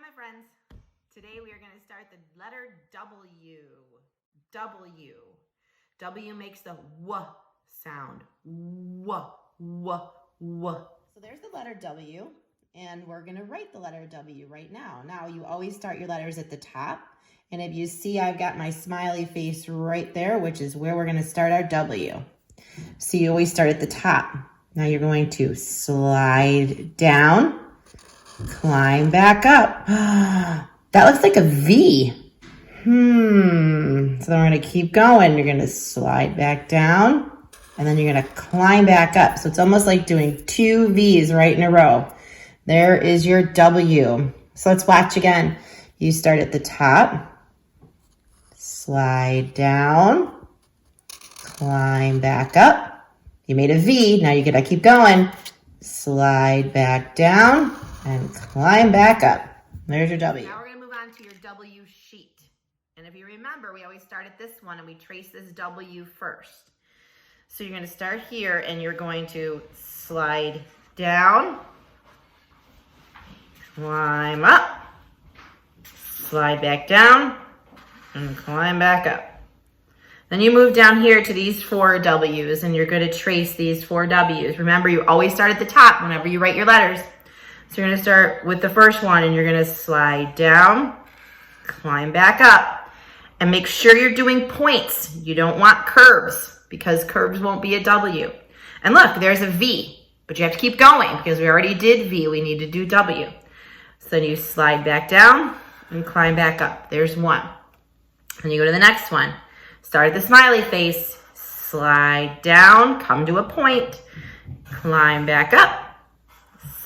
my friends. Today we are going to start the letter W. W. W makes the W sound. W, W, W. So there's the letter W, and we're going to write the letter W right now. Now, you always start your letters at the top, and if you see, I've got my smiley face right there, which is where we're going to start our W. So you always start at the top. Now you're going to slide down, climb back up. That looks like a V. So then we're going to keep going. You're going to slide back down, and then you're going to climb back up. So it's almost like doing two V's right in a row. There is your W. So let's watch again. You start at the top, slide down, climb back up. You made a V. Now you got to keep going. Slide back down and climb back up. There's your W. Now we're going to move on to your W sheet. And if you remember, we always start at this one and we trace this W first. So you're going to start here and you're going to slide down, climb up, slide back down, and climb back up. Then you move down here to these four W's and you're going to trace these four W's. Remember, you always start at the top whenever you write your letters. So you're going to start with the first one and you're going to slide down, climb back up, and make sure you're doing points. You don't want curves because curves won't be a W. And look, there's a V, but you have to keep going because we already did V. We need to do W. So then you slide back down and climb back up. There's one. Then you go to the next one. Start at the smiley face, slide down, come to a point, climb back up,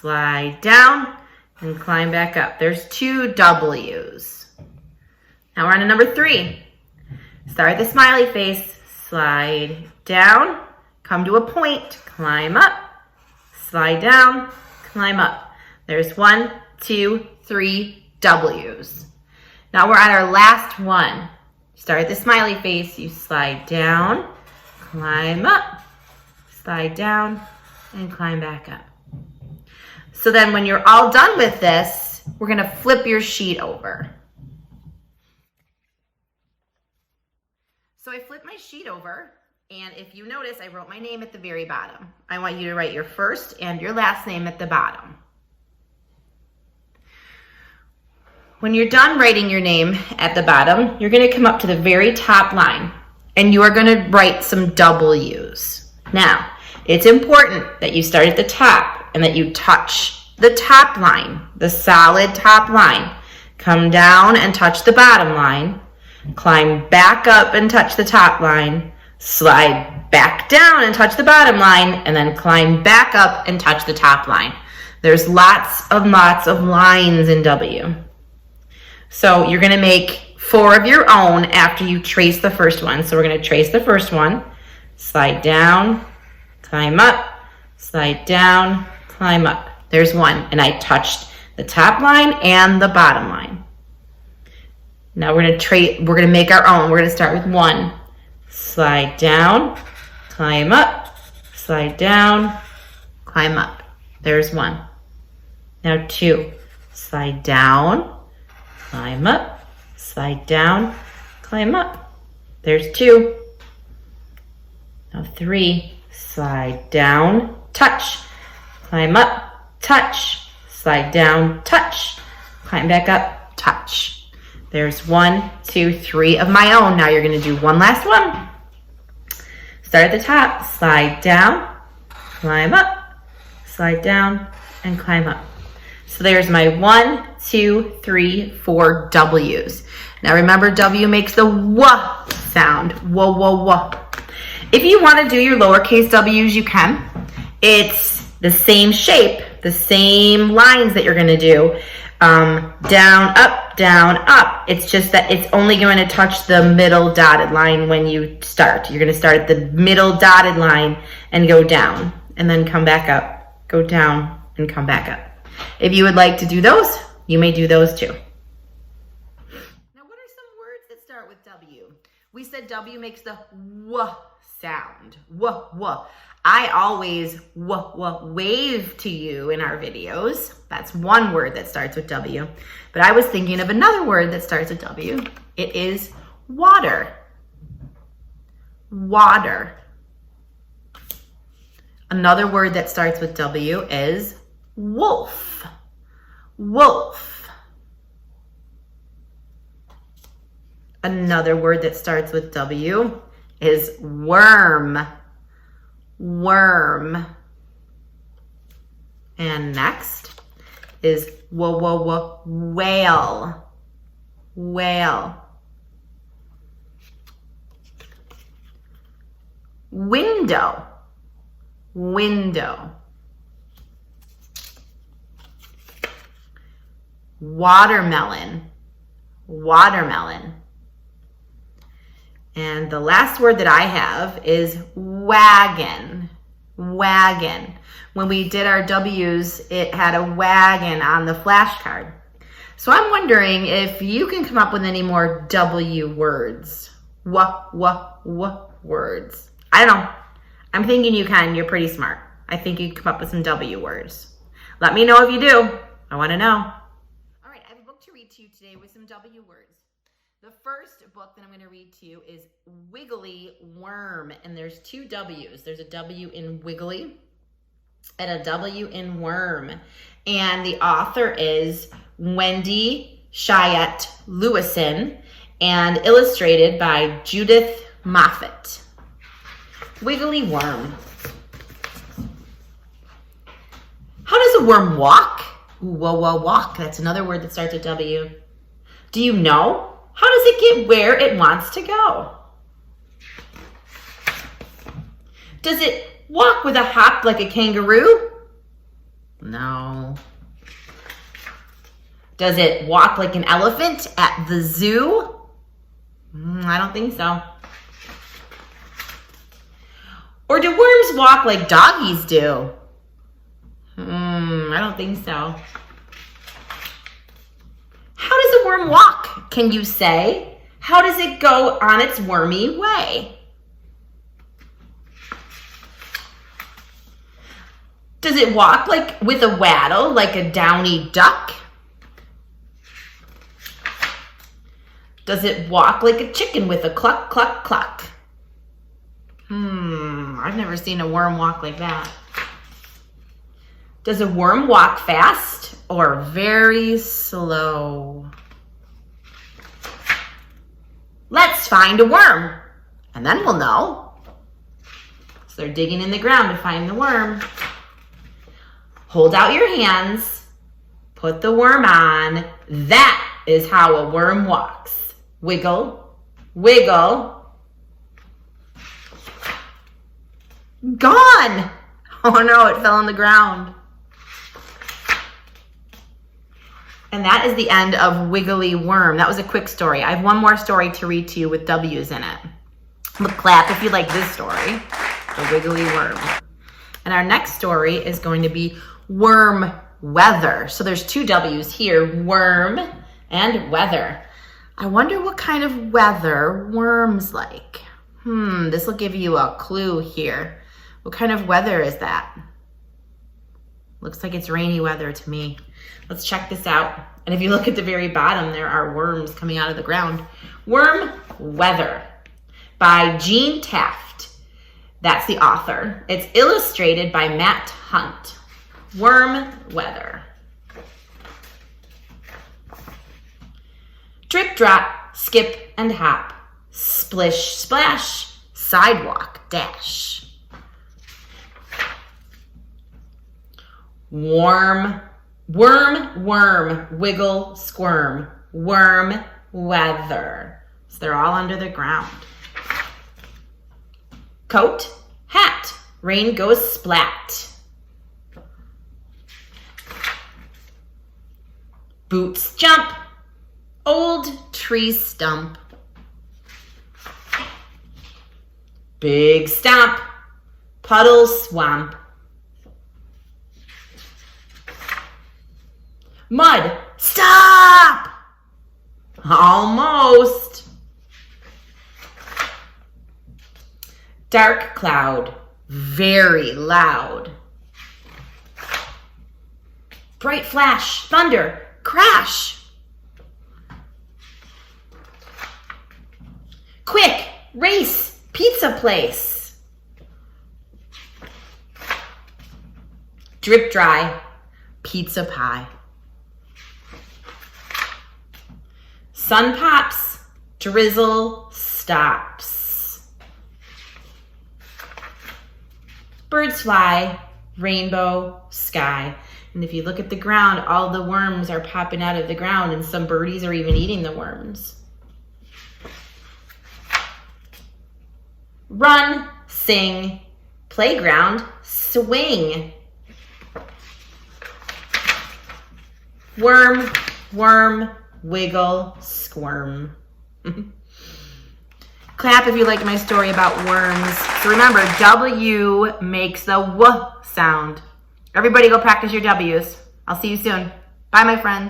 slide down, and climb back up. There's two W's. Now we're on to number 3. Start at the smiley face, slide down, come to a point, climb up, slide down, climb up. There's 1, 2, 3 W's. Now we're on our last one. Start at the smiley face, you slide down, climb up, slide down, and climb back up. So then when you're all done with this, we're going to flip your sheet over. So I flipped my sheet over, and if you notice, I wrote my name at the very bottom. I want you to write your first and your last name at the bottom. When you're done writing your name at the bottom, you're going to come up to the very top line and you are going to write some W's. Now, it's important that you start at the top and that you touch the top line, the solid top line. Come down and touch the bottom line. Climb back up and touch the top line. Slide back down and touch the bottom line, and then climb back up and touch the top line. There's lots of lines in W. So you're going to make 4 of your own after you trace the first one. So we're going to trace the first one, slide down, climb up, slide down, climb up. There's 1, and I touched the top line and the bottom line. Now we're going to make our own. We're going to start with 1, slide down, climb up, slide down, climb up. There's 1. Now 2, slide down, climb up, slide down, climb up. There's 2. Now 3, slide down, touch, climb up, touch, slide down, touch, climb back up, touch. There's 1, 2, 3 of my own. Now you're going to do one last one. Start at the top, slide down, climb up, slide down, and climb up. So there's my 1, 2, 3, 4 W's. Now remember, W makes the W sound. W, W, W. If you want to do your lowercase w's, you can. It's the same shape, the same lines that you're going to do. Down, up. It's just that it's only going to touch the middle dotted line when you start. You're going to start at the middle dotted line and go down, and then come back up, go down, and come back up. If you would like to do those, you may do those too. Now, what are some words that start with W? We said W makes the W sound. W, W. I always wave to you in our videos. That's one word that starts with W. But I was thinking of another word that starts with W. It is water. Water. Another word that starts with W is wolf. Wolf. Another word that starts with W is worm. Worm. And next is whale. Whale. Window. Window. Watermelon. Watermelon. And the last word that I have is wagon. Wagon. When we did our W's, it had a wagon on the flashcard. So I'm wondering if you can come up with any more W words. Words. I don't know. I'm thinking you can. You're pretty smart. I think you can come up with some W words. Let me know if you do. I want to know. All right, I have a book to read to you today with some W words. The first book that I'm going to read to you is Wiggly Worm, and there's two W's. There's a W in Wiggly and a W in Worm, and the author is Wendy Cheyette Lewison and illustrated by Judith Moffett. Wiggly Worm. How does a worm walk? Ooh, walk. That's another word that starts with W. Do you know? How does it get where it wants to go? Does it walk with a hop like a kangaroo? No. Does it walk like an elephant at the zoo? I don't think so. Or do worms walk like doggies do? I don't think so. How does a worm walk? Can you say? How does it go on its wormy way? Does it walk like with a waddle, like a downy duck? Does it walk like a chicken with a cluck, cluck, cluck? I've never seen a worm walk like that. Does a worm walk fast or very slow? Let's find a worm, and then we'll know. So they're digging in the ground to find the worm. Hold out your hands, put the worm on. That is how a worm walks. Wiggle, wiggle. Gone! Oh no, it fell on the ground. And that is the end of Wiggly Worm. That was a quick story. I have one more story to read to you with W's in it. But clap if you like this story, The Wiggly Worm. And our next story is going to be worm weather. So there's two W's here, worm and weather. I wonder what kind of weather worms like. This will give you a clue here. What kind of weather is that? Looks like it's rainy weather to me. Let's check this out. And if you look at the very bottom, there are worms coming out of the ground. Worm Weather by Jean Taft. That's the author. It's illustrated by Matt Hunt. Worm Weather. Drip, drop, skip, and hop. Splish, splash, sidewalk, dash. Worm, wiggle, squirm. Worm weather. So they're all under the ground. Coat, hat, rain goes splat. Boots jump, old tree stump. Big stomp, puddle swamp. Mud, stop! Almost. Dark cloud, very loud. Bright flash, thunder, crash. Quick, race, pizza place. Drip dry, pizza pie. Sun pops, drizzle stops. Birds fly, rainbow sky. And if you look at the ground, all the worms are popping out of the ground, and some birdies are even eating the worms. Run, sing, playground, swing. Worm, worm, wiggle, squirm. Clap if you like my story about worms. So remember, W makes the W sound. Everybody go practice your W's. I'll see you soon. Bye, my friends.